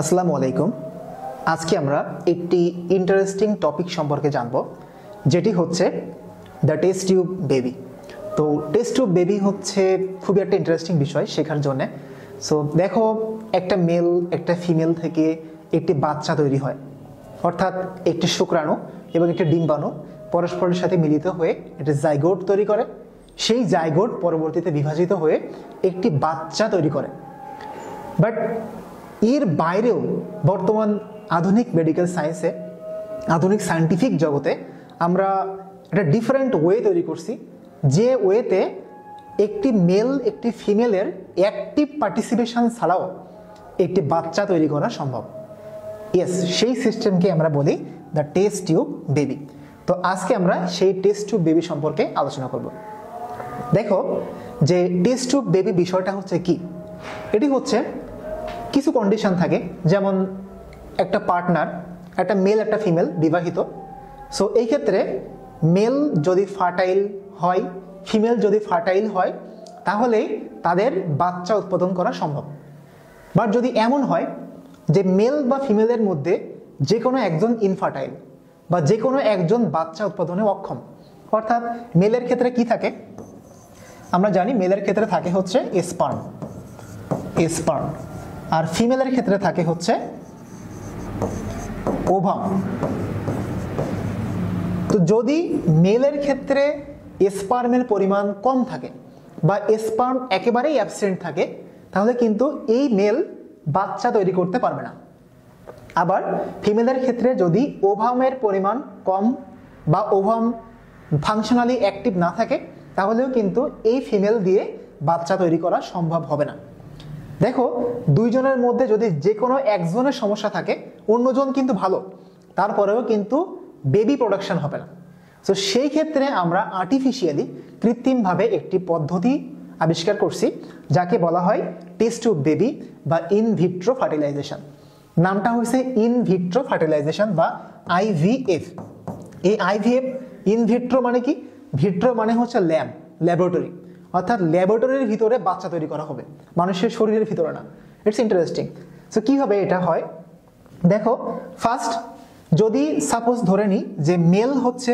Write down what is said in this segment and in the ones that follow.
আসসালামু আলাইকুম। আজকে আমরা একটি ইন্টারেস্টিং টপিক সম্পর্কে জানব, যেটি হচ্ছে দ্য টেস্ট টিউব বেবি। তো টেস্ট টিউব বেবি হচ্ছে খুবই একটা ইন্টারেস্টিং বিষয় শেখার জন্যে। সো দেখো, একটা মেল একটা ফিমেল থেকে একটি বাচ্চা তৈরি হয়, অর্থাৎ একটি শুক্রাণু এবং একটি ডিম্বাণু পরস্পরের সাথে মিলিত হয়ে একটি জাইগোট তৈরি করে। সেই জাইগোট পরবর্তীতে বিভাজিত হয়ে একটি বাচ্চা তৈরি করে। বাট এর বাইরেও বর্তমান আধুনিক মেডিকেল সায়েন্সে, আধুনিক সায়েন্টিফিক জগতে আমরা একটা ডিফারেন্ট ওয়ে তৈরি করছি, যে ওয়েতে একটি মেল একটি ফিমেলের অ্যাক্টিভ পার্টিসিপেশন ছাড়াও একটি বাচ্চা তৈরি করা সম্ভব। ইয়েস, সেই সিস্টেমকে আমরা বলি দ্য টেস্ট টিউব বেবি। তো আজকে আমরা সেই টেস্ট টিউব বেবি সম্পর্কে আলোচনা করব। দেখো, যে টেস্ট টিউব বেবি বিষয়টা হচ্ছে কি, এটি হচ্ছে কিছু কন্ডিশন থাকে, যেমন একটা পার্টনার, একটা মেল একটা ফিমেল বিবাহিত। সো এই ক্ষেত্রে মেল যদি ফার্টাইল হয়, ফিমেল যদি ফার্টাইল হয়, তাহলেই তাদের বাচ্চা উৎপাদন করা সম্ভব। বাট যদি এমন হয় যে মেল বা ফিমেলের মধ্যে যে কোনো একজন ইনফার্টাইল বা যে কোনো একজন বাচ্চা উৎপাদনে অক্ষম, অর্থাৎ মেলের ক্ষেত্রে কি থাকে আমরা জানি, মেলের ক্ষেত্রে থাকে হচ্ছে স্পার্ম, আর ফিমেলের ক্ষেত্রে থাকে হচ্ছে ওভাম। তো যদি মেলের ক্ষেত্রে স্পার্মের পরিমাণ কম থাকে বা স্পার্ম একেবারেই অ্যাবসেন্ট থাকে, তাহলে কিন্তু এই মেল বাচ্চা তৈরি করতে পারবে না। আবার ফিমেলের ক্ষেত্রে যদি ওভামের পরিমাণ কম বা ওভাম ফাংশনালি অ্যাক্টিভ না থাকে, তাহলেও কিন্তু এই ফিমেল দিয়ে বাচ্চা তৈরি করা সম্ভব হবে না। দেখো, দুইজনের মধ্যে যদি যে কোনো একজনের সমস্যা থাকে, অন্যজন কিন্তু ভালো, তারপরেও কিন্তু বেবি প্রোডাকশন হবে না। সো সেই ক্ষেত্রে আমরা আর্টিফিশিয়ালি, কৃত্রিমভাবে একটি পদ্ধতি আবিষ্কার করছি, যাকে বলা হয় টেস্ট টিউব বেবি বা ইন ভিট্রো ফার্টিলাইজেশন। নামটা হচ্ছে ইন ভিট্রো ফার্টিলাইজেশন বা আইভিএফ। এই আইভিএফ, ইন ভিট্রো মানে কি? ভিট্রো মানে হচ্ছে ল্যাবরেটরি, অর্থাৎ ল্যাবরেটরির ভিতরে বাচ্চা তৈরি করা হবে, মানুষের শরীরের ভিতরে না। It's interesting. সো কীভাবে এটা হয় দেখো, ফার্স্ট যদি সাপোজ ধরে নিই যে মেল হচ্ছে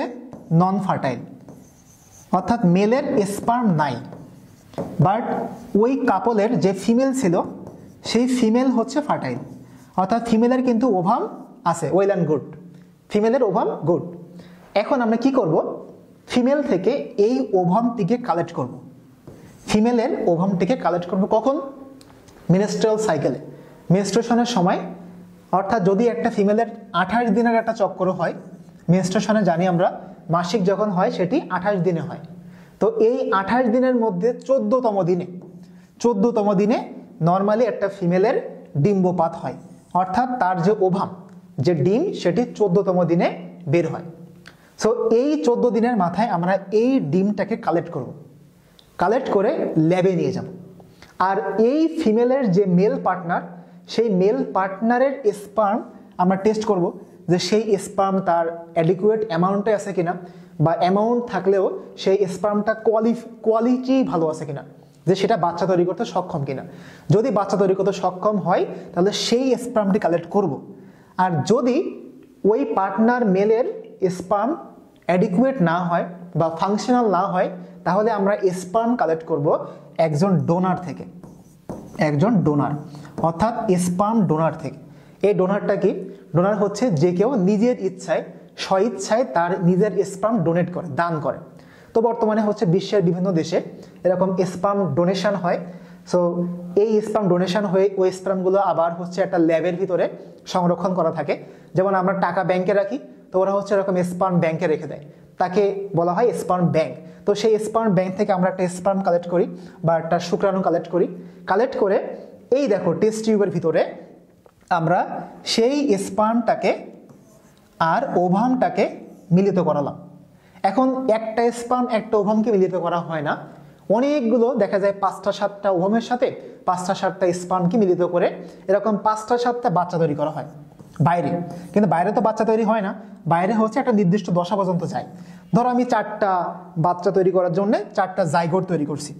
নন ফার্টাইল, অর্থাৎ মেলের স্পার্ম নাই, বাট ওই কাপলের যে ফিমেল ছিল সেই ফিমেল হচ্ছে ফার্টাইল, অর্থাৎ ফিমেলের কিন্তু ওভাম আছে, ওয়েল অ্যান্ড গুড, ফিমেলের ওভাম গুড। এখন আমরা কি করব, ফিমেল থেকে এই ওভামটিকে কালেক্ট করব, ফিমেলের ওভামটিকে কালেক্ট করব কখন? মিনস্ট্রুয়াল সাইকেলে, মেনস্ট্রুয়েশনের সময়। অর্থাৎ যদি একটা ফিমেলের 28 দিনের একটা চক্র হয়, মেনস্ট্রুয়েশনে জানি আমরা মাসিক যখন হয় সেটি 28 দিনে হয়। তো এই 28 দিনের মধ্যে 14তম দিনে নর্মালি একটা ফিমেলের ডিম্বপাত হয়, অর্থাৎ তার যে ওভাম, যে ডিম, সেটি 14তম দিনে বের হয়। সো এই 14 দিনের মাথায় আমরা এই ডিমটাকে কালেক্ট করব, কালেক্ট করে ল্যাবে নিয়ে যাব। আর এই ফিমেলের যে মেল পার্টনার, সেই মেল পার্টনারের স্পার্ম আমরা টেস্ট করব, যে সেই স্পার্ম তার অ্যাডিকুয়েট অ্যামাউন্টে আছে কিনা, বা অ্যামাউন্ট থাকলেও সেই স্পার্মটা কোয়ালিটি ভালো আছে কিনা, যে সেটা বাচ্চা তৈরি করতে সক্ষম কিনা। যদি বাচ্চা তৈরি করতে সক্ষম হয়, তাহলে সেই স্পার্মটি কালেক্ট করব। আর যদি ওই পার্টনার মেলের স্পার্ম অ্যাডিকুয়েট না হয় বা ফাংশনাল না হয়, তাহলে আমরা স্পার্ম কালেক্ট করব একজন ডোনার থেকে, একজন ডোনার, অর্থাৎ স্পার্ম ডোনার থেকে। এই ডোনারটা কি? ডোনার হচ্ছে যে কেউ নিজের ইচ্ছায়, স্বইচ্ছায় তার নিজের স্পার্ম ডোনেট করে, দান করে। তো বর্তমানে হচ্ছে বিশ্বের বিভিন্ন দেশে এরকম স্পার্ম ডোনেশন হয়। সো এই স্পার্ম ডোনেশন হয়ে ওই স্পার্মগুলো আবার হচ্ছে একটা ল্যাবের ভিতরে সংরক্ষণ করা থাকে। যেমন আমরা টাকা ব্যাংকে রাখি, তো ওরা হচ্ছে এরকম স্পার্ম ব্যাংকে রেখে দেয়, তাকে বলা হয় স্পার্ম ব্যাংক। তো সেই স্পার্ম ব্যাংক থেকে আমরা একটা স্পার্ম কালেক্ট করি বা একটা শুক্রাণু কালেক্ট করি। কালেক্ট করে এই দেখো টেস্ট টিউবের ভিতরে আমরা সেই স্পার্মটাকে আর ওভামটাকে মিলিত করালাম। এখন একটা স্পার্ম একটা ওভামকে মিলিত করা হয় না, অনেকগুলো দেখা যায় 5টা 7টা ওভামের সাথে 5টা 7টা স্পার্মকে মিলিত করে এরকম 5টা 7টা বাচ্চা তৈরি করা হয় বাইরে। কিন্তু বাইরে তো বাচ্চা তৈরি হয় না, বাইরে হচ্ছে একটা নির্দিষ্ট দশা পর্যন্ত যায়। ধরো আমি 4টা বাচ্চা তৈরি করার জন্য 4টা জাইগোট তৈরি করছি।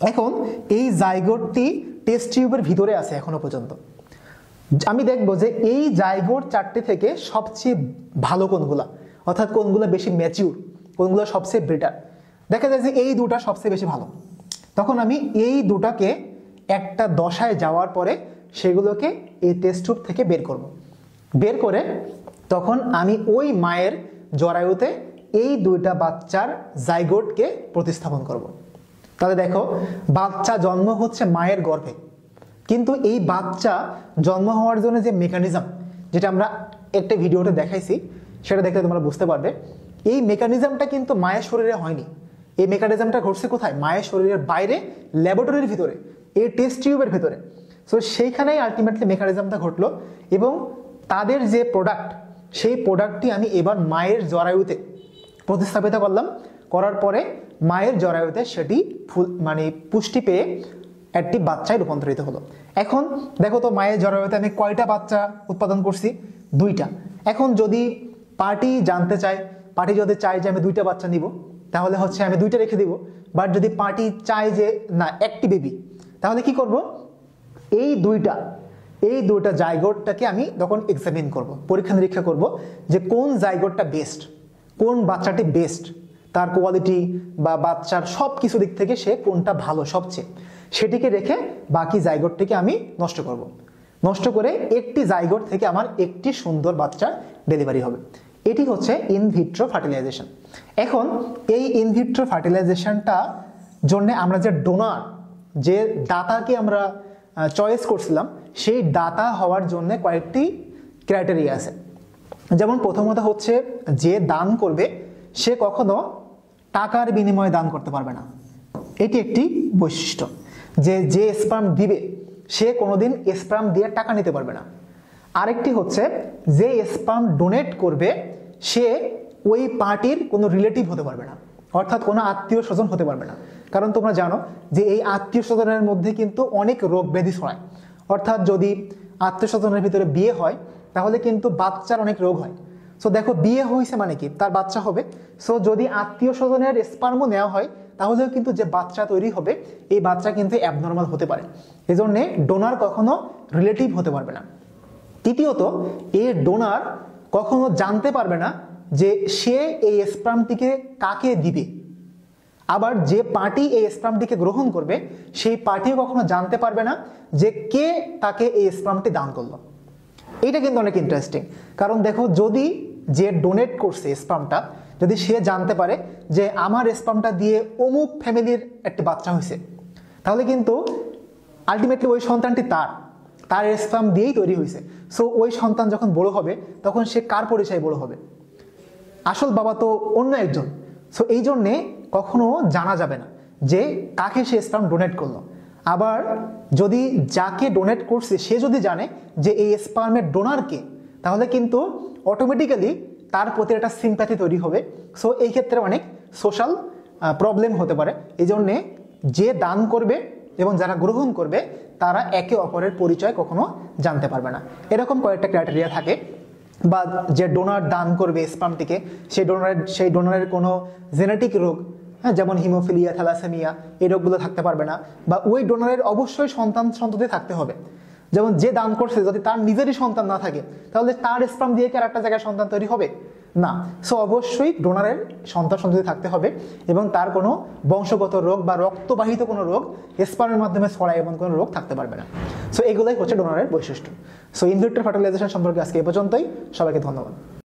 এখন এই জাইগোটটি টেস্ট টিউবের ভিতরে আছে এখনো পর্যন্ত। আমি দেখবো যে এই জাইগোট চারটি থেকে সবচেয়ে ভালো কোনগুলা, অর্থাৎ কোনগুলো বেশি ম্যাচিউর, কোনগুলো সবচেয়ে বেটার। দেখা যায় যে এই দুটা সবচেয়ে বেশি ভালো, তখন আমি এই দুটাকে একটা দশায় যাওয়ার পরে সেগুলোকে এই টেস্ট টিউব থেকে বের করব। বের করে তখন আমি ওই মায়ের জরায়ুতে এই দুইটা বাচ্চার জাইগোটকে প্রতিস্থাপন করব। তাহলে দেখো, বাচ্চা জন্ম হচ্ছে মায়ের গর্ভে, কিন্তু এই বাচ্চা জন্ম হওয়ার জন্য যে মেকানিজম, যেটা আমরা একটা ভিডিওতে দেখাইছি, সেটা দেখলে তোমরা বুঝতে পারবে। এই মেকানিজমটা কিন্তু মায়ের শরীরে হয়নি, এই মেকানিজমটা ঘটছে কোথায়? মায়ের শরীরের বাইরে, ল্যাবরেটরির ভিতরে, এই টেস্ট টিউবের ভিতরে। সো সেইখানেই আলটিমেটলি মেকানিজমটা ঘটলো, এবং তাদের যে প্রোডাক্ট, সেই প্রোডাক্টটি আমি এবার মায়ের জরায়ুতে প্রতিস্থাপিত করলাম। করার পরে মায়ের জরায়ুতে সেটি পুষ্টি পেয়ে একটি বাচ্চায় রূপান্তরিত হলো। এখন দেখো তো, মায়ের জরায়ুতে আমি কয়টা বাচ্চা উৎপাদন করছি? 2টা। এখন যদি পার্টি জানতে চায়, পার্টি যদি চায় যে আমি 2টা বাচ্চা নিব, তাহলে হচ্ছে আমি 2টা রেখে দিব। বাট যদি পার্টি চায় যে না একটি বেবি, তাহলে কি করব? এই দুইটা জাইগোটটাকে আমি তখন এক্সামিন করব, পরীক্ষা নিরীক্ষা করব যে কোন জাইগোটটা বেস্ট, কোন বাচ্চাটি বেস্ট, তার কোয়ালিটি বা বাচ্চার সব কিছু দিক থেকে সে কোনটা ভালো সবচেয়ে, সেটিকে রেখে বাকি জাইগোটটিকে আমি নষ্ট করব। নষ্ট করে একটি জাইগোট থেকে আমার একটি সুন্দর বাচ্চা ডেলিভারি হবে। এটি হচ্ছে ইনভিট্রো ফার্টিলাইজেশন। এখন এই ইনভিট্রো ফার্টিলাইজেশনটা জন্য আমরা যে ডোনার, যে দাতাকে আমরা চয়েস করছিলাম, সেই দাতা হওয়ার জন্য কয়েকটি ক্রাইটেরিয়া আছে। যেমন প্রথমত হচ্ছে, যে দান করবে সে কখনো টাকার বিনিময়ে দান করতে পারবে না, এটি একটি বৈশিষ্ট্য। যে স্পার্ম দিবে সে কোনোদিন স্পার্ম দিয়ে টাকা নিতে পারবে না। আরেকটি হচ্ছে, যে স্পার্ম ডোনেট করবে সে ওই পার্টির কোনো রিলেটিভ হতে পারবে না, অর্থাৎ কোনো আত্মীয় স্বজন হতে পারবে না। কারণ তোমরা জানো যে এই আত্মীয় স্বজনের মধ্যে কিন্তু অনেক রোগ ব্যাধি ছড়ায়। অর্থাৎ যদি আত্মীয় স্বজনের ভিতরে বিয়ে হয়, তাহলে কিন্তু বাচ্চার অনেক রোগ হয়। সো দেখো, বিয়ে হয়েছে মানে কি, তার বাচ্চা হবে। সো যদি আত্মীয় স্বজনের স্পার্মও নেওয়া হয়, তাহলেও কিন্তু যে বাচ্চা তৈরি হবে, এই বাচ্চা কিন্তু অ্যাবনর্মাল হতে পারে। এই জন্যে ডোনার কখনো রিলেটিভ হতে পারবে না। তৃতীয়ত, এই ডোনার কখনো জানতে পারবে না যে সে এই স্পার্মটিকে কাকে দিবে। আবার যে পার্টি এই স্পার্মটিকে গ্রহণ করবে, সেই পার্টিও কখনো জানতে পারবে না যে কে তাকে এই স্পার্মটি দান করলো। এইটা কিন্তু অনেক ইন্টারেস্টিং। কারণ দেখো, যদি যে ডোনেট করছে স্পার্মটা, যদি সে জানতে পারে যে আমার স্পার্মটা দিয়ে অমুক ফ্যামিলির একটা বাচ্চা হয়েছে, তাহলে কিন্তু আলটিমেটলি ওই সন্তানটি তার স্পার্ম দিয়েই তৈরি হয়েছে। সো ওই সন্তান যখন বড় হবে, তখন সে কার পরিচয় বড় হবে? আসল বাবা তো অন্য একজন। সো এই জন্যে কখনো জানা যাবে না যে কাকে সে স্পার্ম ডোনেট করলো। আবার যদি যাকে ডোনেট করছে সে যদি জানে যে এই স্পার্মের ডোনারকে, তাহলে কিন্তু অটোমেটিক্যালি তার প্রতি একটা সিম্প্যাথি তৈরি হবে। সো এই ক্ষেত্রে অনেক সোশ্যাল প্রবলেম হতে পারে। এই জন্যে যে দান করবে এবং যারা গ্রহণ করবে, তারা একে অপরের পরিচয় কখনো জানতে পারবে না। এরকম কয়েকটা ক্রাইটেরিয়া থাকে। বা যে ডোনার দান করবে স্পার্মটিকে, সেই ডোনারের কোনো জেনেটিক রোগ, যেমন হিমোফিলিয়া, থ্যালাসেমিয়া, এই রোগগুলো থাকতে পারবে না। বা ওই ডোনারের অবশ্যই সন্ততি থাকতে হবে। যেমন যে দান করছে, যদি তার নিজেরই সন্তান না থাকে, তাহলে তার স্পার্ম দিয়ে কি আর একটা জায়গায় সন্তান তৈরি হবে? না। সো অবশ্যই ডোনারের সন্ততি থাকতে হবে, এবং তার কোনো বংশগত রোগ বা রক্তবাহিত কোনো রোগ, স্পার্মের মাধ্যমে ছড়ায় এমন কোনো রোগ থাকতে পারবে না। সো এগুলোই হচ্ছে ডোনারের বৈশিষ্ট্য। সো ইনভিট্রো ফার্টিলাইজেশন সম্পর্কে আজকে এ পর্যন্তই। সবাইকে ধন্যবাদ।